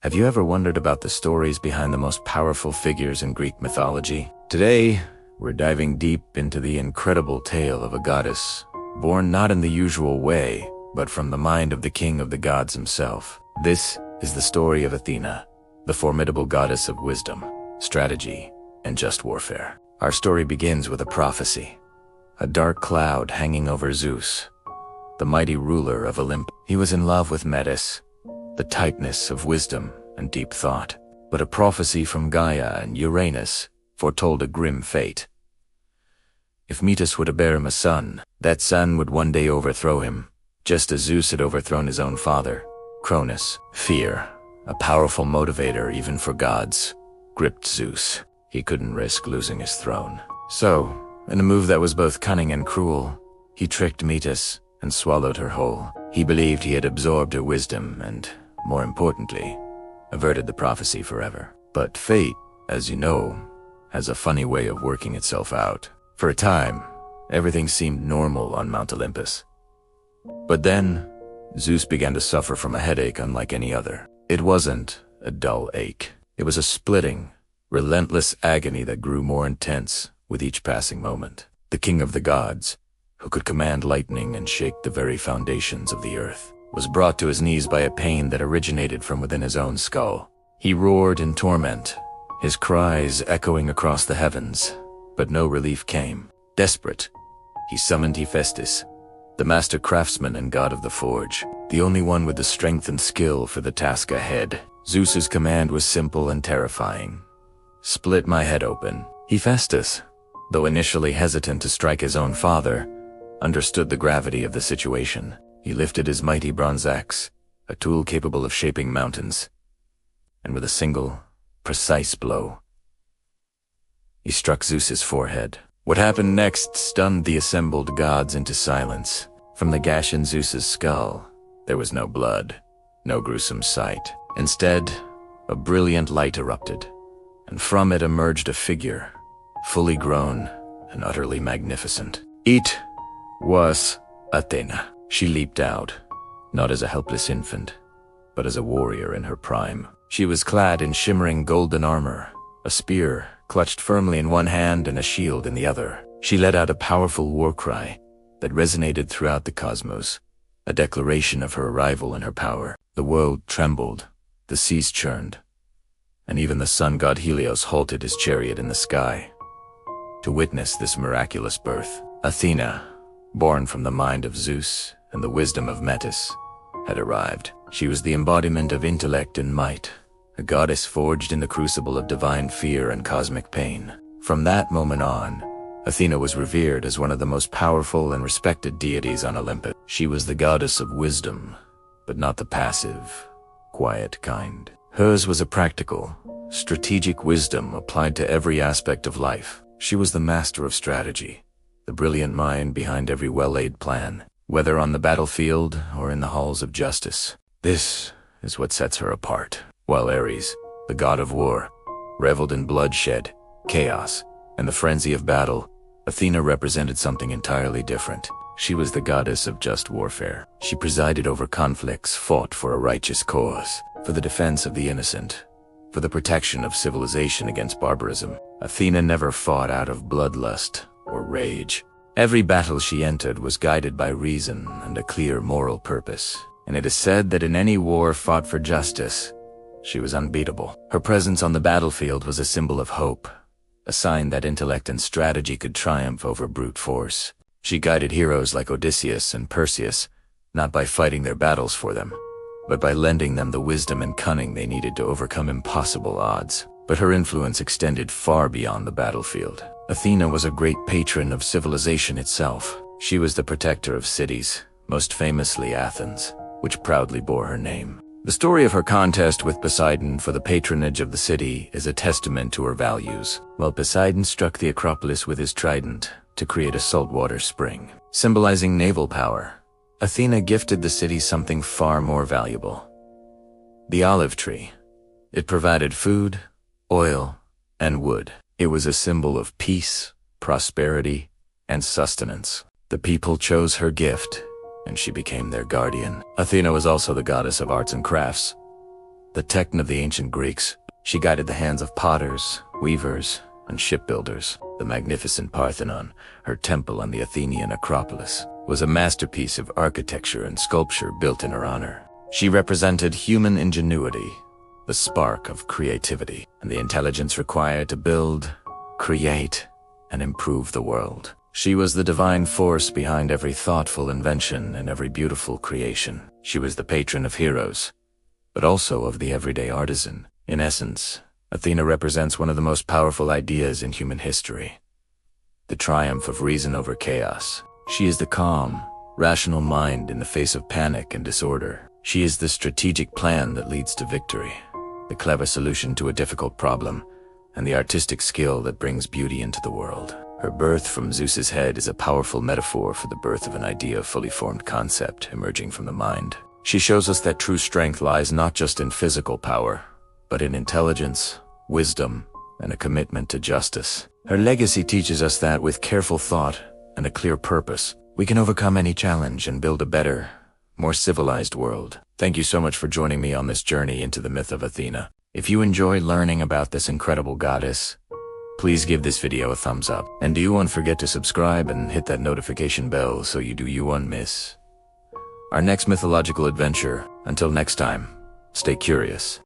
Have you ever wondered about the stories behind the most powerful figures in Greek mythology? Today, we're diving deep into the incredible tale of a goddess, born not in the usual way, but from the mind of the king of the gods himself. This is the story of Athena, the formidable goddess of wisdom, strategy, and just warfare. Our story begins with a prophecy, a dark cloud hanging over Zeus, the mighty ruler of Olympus. He was in love with Metis, the tightness of wisdom and deep thought. But a prophecy from Gaia and Uranus foretold a grim fate. If Metis were to bear him a son, that son would one day overthrow him, just as Zeus had overthrown his own father, Cronus. Fear, a powerful motivator even for gods, gripped Zeus. He couldn't risk losing his throne. So, in a move that was both cunning and cruel, he tricked Metis and swallowed her whole. He believed he had absorbed her wisdom and, more importantly, averted the prophecy forever. But fate, as you know, has a funny way of working itself out. For a time, everything seemed normal on Mount Olympus. But then, Zeus began to suffer from a headache unlike any other. It wasn't a dull ache. It was a splitting, relentless agony that grew more intense with each passing moment. The king of the gods, who could command lightning and shake the very foundations of the earth, was brought to his knees by a pain that originated from within his own skull. He roared in torment, his cries echoing across the heavens, but no relief came. Desperate, he summoned Hephaestus, the master craftsman and god of the forge, the only one with the strength and skill for the task ahead. Zeus's command was simple and terrifying. Split my head open. Hephaestus, though initially hesitant to strike his own father, understood the gravity of the situation. He lifted his mighty bronze axe, a tool capable of shaping mountains, and with a single, precise blow, he struck Zeus's forehead. What happened next stunned the assembled gods into silence. From the gash in Zeus's skull, there was no blood, no gruesome sight. Instead, a brilliant light erupted, and from it emerged a figure, fully grown and utterly magnificent. It was Athena. She leaped out, not as a helpless infant, but as a warrior in her prime. She was clad in shimmering golden armor, a spear clutched firmly in one hand and a shield in the other. She let out a powerful war cry that resonated throughout the cosmos, a declaration of her arrival and her power. The world trembled, the seas churned, and even the sun god Helios halted his chariot in the sky to witness this miraculous birth. Athena, born from the mind of Zeus and the wisdom of Metis, had arrived. She was the embodiment of intellect and might, a goddess forged in the crucible of divine fear and cosmic pain. From that moment on, Athena was revered as one of the most powerful and respected deities on Olympus. She was the goddess of wisdom, but not the passive, quiet kind. Hers was a practical, strategic wisdom applied to every aspect of life. She was the master of strategy, the brilliant mind behind every well-laid plan, whether on the battlefield or in the halls of justice. This is what sets her apart. While Ares, the god of war, reveled in bloodshed, chaos, and the frenzy of battle, Athena represented something entirely different. She was the goddess of just warfare. She presided over conflicts fought for a righteous cause, for the defense of the innocent, for the protection of civilization against barbarism. Athena never fought out of bloodlust or rage. Every battle she entered was guided by reason and a clear moral purpose, and it is said that in any war fought for justice, she was unbeatable. Her presence on the battlefield was a symbol of hope, a sign that intellect and strategy could triumph over brute force. She guided heroes like Odysseus and Perseus, not by fighting their battles for them, but by lending them the wisdom and cunning they needed to overcome impossible odds. But her influence extended far beyond the battlefield. Athena was a great patron of civilization itself. She was the protector of cities, most famously Athens, which proudly bore her name. The story of her contest with Poseidon for the patronage of the city is a testament to her values. While Poseidon struck the Acropolis with his trident to create a saltwater spring, symbolizing naval power, Athena gifted the city something far more valuable: the olive tree. It provided food, oil, and wood. It was a symbol of peace, prosperity, and sustenance. The people chose her gift, and she became their guardian. Athena was also the goddess of arts and crafts. the Titan of the ancient Greeks. She guided the hands of potters, weavers, and shipbuilders. The magnificent Parthenon, her temple on the Athenian Acropolis, was a masterpiece of architecture and sculpture built in her honor. She represented human ingenuity, the spark of creativity, and the intelligence required to build, create, and improve the world. She was the divine force behind every thoughtful invention and every beautiful creation. She was the patron of heroes, but also of the everyday artisan. In essence, Athena represents one of the most powerful ideas in human history: the triumph of reason over chaos. She is the calm, rational mind in the face of panic and disorder. She is the strategic plan that leads to victory, the clever solution to a difficult problem, and the artistic skill that brings beauty into the world. Her birth from Zeus's head is a powerful metaphor for the birth of an idea, of fully formed concept emerging from the mind. She shows us that true strength lies not just in physical power, but in intelligence, wisdom, and a commitment to justice. Her legacy teaches us that with careful thought and a clear purpose, we can overcome any challenge and build a better, more civilized world. Thank you so much for joining me on this journey into the myth of Athena. If you enjoy learning about this incredible goddess, please give this video a thumbs up. And do not forget to subscribe and hit that notification bell so you won't miss our next mythological adventure. Until next time, stay curious.